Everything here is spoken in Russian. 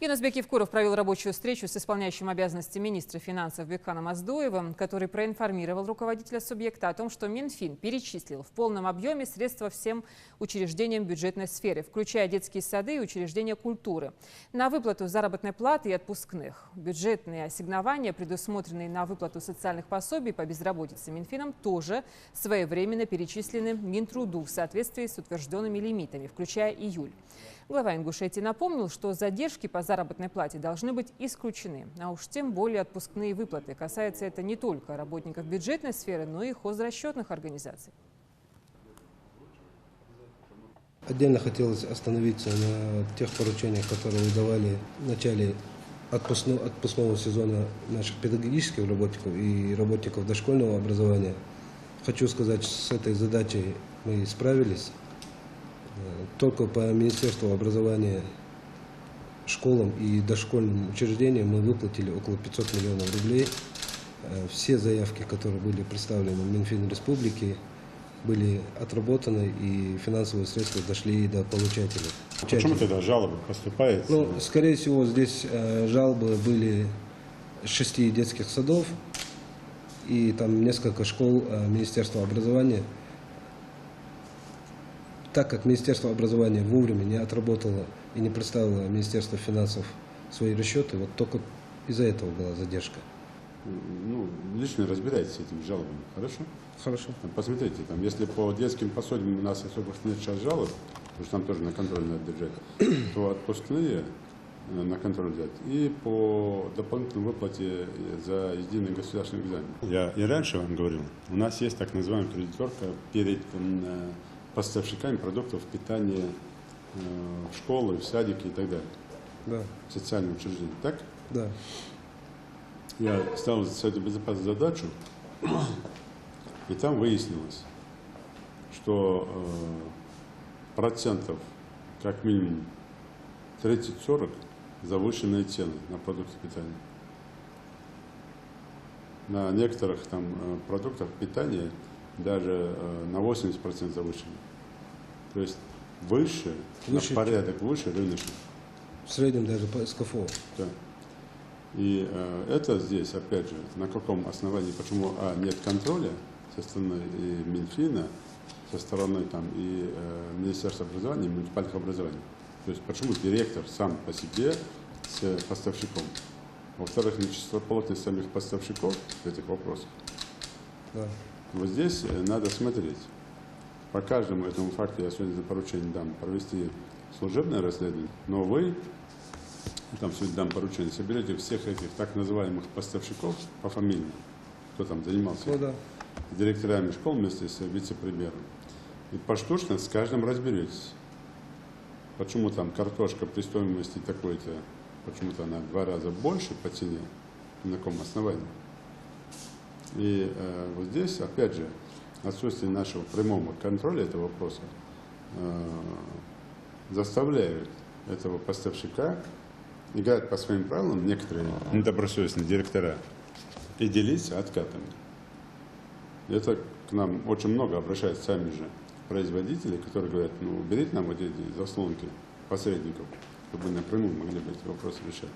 Юнусбек Евкуров провел рабочую встречу с исполняющим обязанности министра финансов Бекханом Аздоевым, который проинформировал руководителя субъекта о том, что Минфин перечислил в полном объеме средства всем учреждениям бюджетной сферы, включая детские сады и учреждения культуры, на выплату заработной платы и отпускных. Бюджетные ассигнования, предусмотренные на выплату социальных пособий по безработице Минфином, тоже своевременно перечислены Минтруду в соответствии с утвержденными лимитами, включая июль. Глава Ингушетии напомнил, что задержки по заработной плате должны быть исключены, а уж тем более отпускные выплаты. Касается это не только работников бюджетной сферы, но и хозрасчетных организаций. Отдельно хотелось остановиться на тех поручениях, которые вы давали в начале отпускного сезона наших педагогических работников и работников дошкольного образования. Хочу сказать, с этой задачей мы справились. Только по Министерству образования, школам и дошкольным учреждениям мы выплатили около 500 миллионов рублей. Все заявки, которые были представлены в Минфин Республики, были отработаны, и финансовые средства дошли до получателей. Почему тогда жалобы поступают? Ну, скорее всего, здесь жалобы были 6 детских садов и там несколько школ Министерства образования. Так как Министерство образования вовремя не отработало и не представило Министерство финансов свои расчеты, вот только из-за этого была задержка. Ну, лично разбирайтесь с этими жалобами, хорошо? Хорошо. Посмотрите, там, если по детским пособиям у нас особых нет сейчас жалоб, потому что там тоже на контроль надо держать, то отпускные на контроль взять и по дополнительной выплате за единый государственный экзамен. Я и раньше вам говорил, у нас есть так называемая кредиторка перед поставщиками продуктов питания в школы, в садики и так далее. Да. В социальном учреждении. Так? Да. Я ставил за Совет Безопасности задачу, и там выяснилось, что процентов как минимум 30-40 завышенные цены на продукты питания. На некоторых там продуктах питания даже на 80% завышены. То есть выше, на порядок выше рыночных. В среднем даже по СКФО. Да. И это здесь, опять же, на каком основании, почему нет контроля со стороны и Минфина, со стороны там, и Министерства образования, и муниципальных образований. То есть почему директор сам по себе с поставщиком. Во-вторых, нечистоплотность самих поставщиков в этих вопросах. Да. Вот здесь надо смотреть. По каждому этому факту я сегодня за поручение дам провести служебное расследование, но вы, там сегодня дам поручение, соберете всех этих так называемых поставщиков по фамилии, кто там занимался, с директорами школ вместе с вице-премьером, и поштучно с каждым разберетесь. Почему там картошка при стоимости такой-то, почему-то она в 2 раза больше по цене, на каком основании. И вот здесь, опять же, отсутствие нашего прямого контроля этого вопроса заставляет этого поставщика играть по своим правилам, некоторые недобросовестные директора, и делиться откатами. Это к нам очень много обращаются сами же производители, которые говорят, ну, уберите нам вот эти заслонки посредников, чтобы мы напрямую могли бы эти вопросы решать.